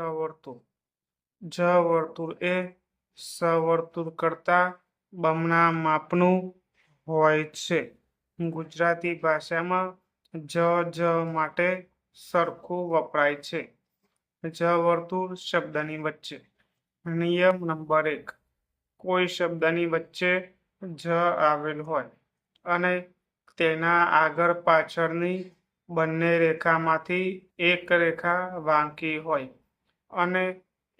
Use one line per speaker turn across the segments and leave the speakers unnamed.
સવર્તુળ. જ વર્તુળ એ સવર્તુળ કરતા બમણા માપનું હોય છે. ગુજરાતી ભાષામાં જ માટે સરખું વપરાય છે. જ વર્તુળ શબ્દની વચ્ચે. નિયમ નંબર 1. કોઈ શબ્દની વચ્ચે જ આવેલ હોય અને તેના આગળ પાછળની બંને રેખામાંથી એક રેખા વાંકી હોય અને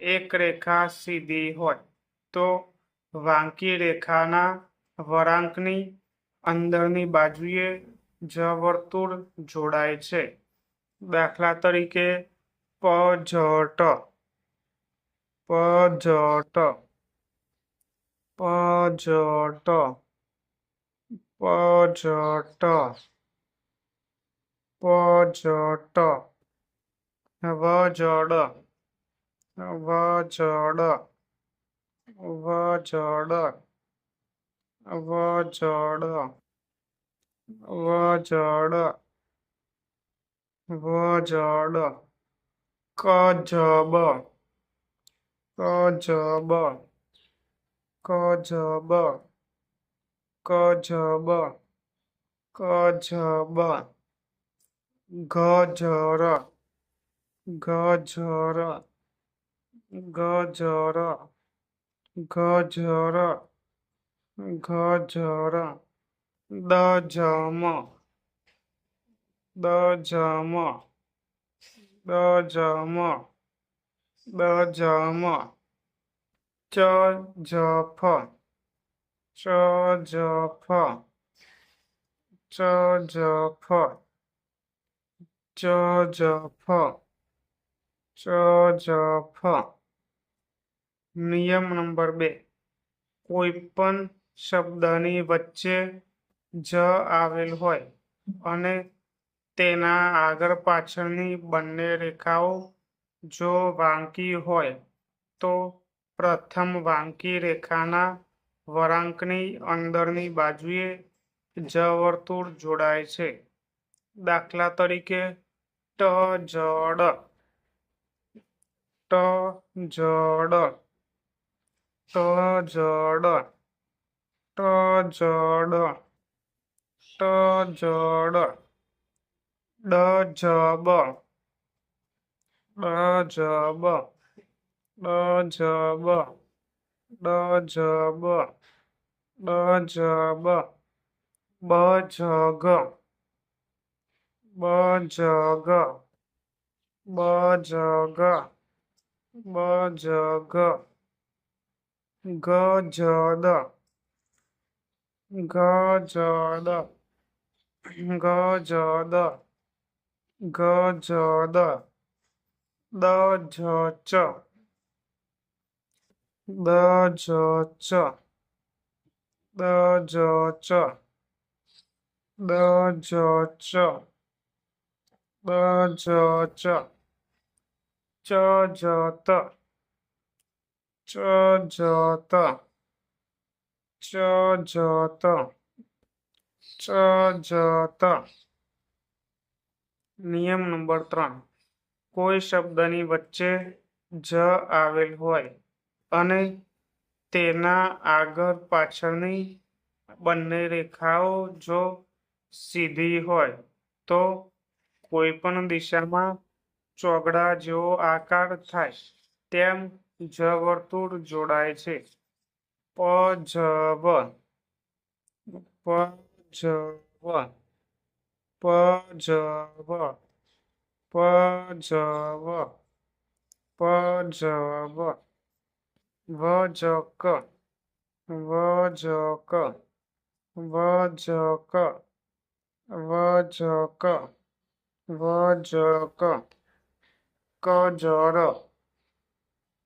એક રેખા સીધી હોય તો વાંકી રેખાના વળાંકની અંદરની બાજુએ જ વર્તુળ જોડાય છે. દાખલા તરીકે પજટ, પજટ, પજટ, પજટ, પજટ, વજડ, વજડ, વજડ, વજડ, વજડ, વજડ, કજબ, કજબ, કજબ, કજબ, કજબ, ગજર, ગજર, ગજર, ગજર, ગજર, દજમ, દજમ, દજમ, દજમ, ચજફ, ચજફ, ચજફ, ચજફ, ચજફ. નિયમ નંબર 2. કોઈ પણ શબ્દની વચ્ચે જ આવેલ હોય અને તેના આગળ પાછળની બંને રેખાઓ જો વાંકી હોય તો પ્રથમ વાંકી રેખાના વળાંકની અંદરની બાજુએ જ વર્તુળ જોડાય છે. દાખલા તરીકે ટજડ, ટજડ, ટજડ, ટજડ, ટજડ, ડજબ, ડજબ, ડજબ, ડજબ, ડજબ, બજગ, બજગ, બજગ, બજગ, ગજદ, ગજદ, ગજદ, ગજદ, દજચ, દજચ, દજચ, દજચ, દજચ, ચજત, ચજત, ચજત, ચજત. નિયમ નંબર 3. કોઈ શબ્દની વચ્ચે જ આવેલ હોય અને તેના આગળ પાછળની બંને રેખાઓ જો સીધી હોય તો કોઈ પણ દિશામાં ચોગડા જેવો આકાર થાય તેમ જ વર્તુળ જોડાય છે. પજવ, પજવ, પજવ, પજવ, પજવ, વજક, વજક, વજક, વજક, વજક, કજર,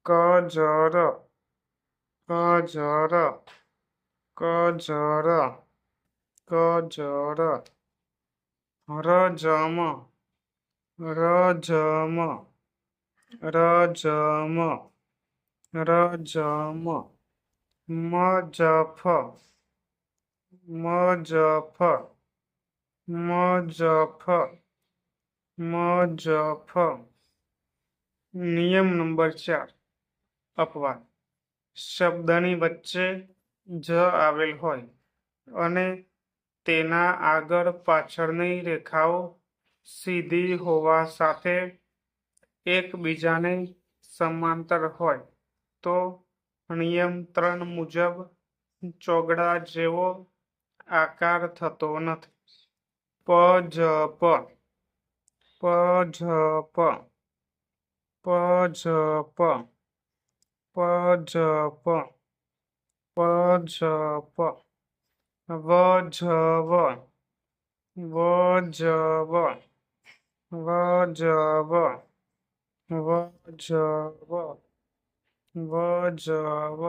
કજર, કજર, કજર, કજર, રજમ, રજમ, રજમ, રજમ, મજફ, મજફ, મજફ, મજફ, નિયમ નંબર 4 અપવાદ. શબ્દની વચ્ચે જ આવેલ હોય અને તેના આગળ પાછળની રેખાઓ સીધી હોવા સાથે એકબીજાને સમાંતર હોય તો નિયમ 3 મુજબ ચોગડા જેવો આકાર થતો નથી. પજપ પજપ પજપ પજપ પજપ વજવ વજવ વજવ વજવ વજવ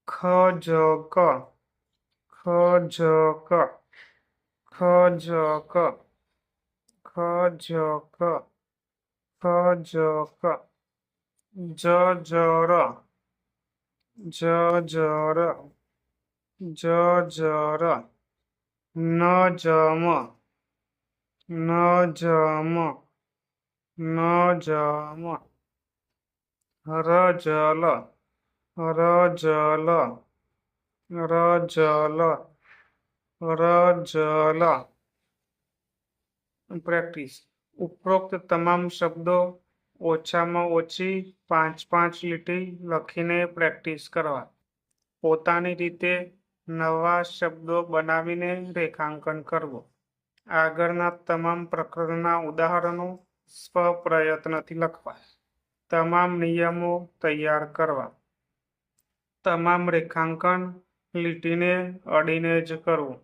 ખજક ખજક ખજક ખજક ખજક જજર જજર જજર નજમ નજમ નજમ રજલ રજલ રજલ રજલ. પ્રેક્ટિસ. ઉપરોક્ત તમામ શબ્દો ઓછામાં ઓછી 5-5 લીટી લખીને પ્રેક્ટિસ કરવા. પોતાની રીતે નવા શબ્દો બનાવીને રેખાંકન કરવું. આગળના તમામ પ્રકરણના ઉદાહરણો સ્વપ્રયત્નથી લખવા. તમામ નિયમો તૈયાર કરવા. તમામ રેખાંકન લીટીને અડીને જ કરવું.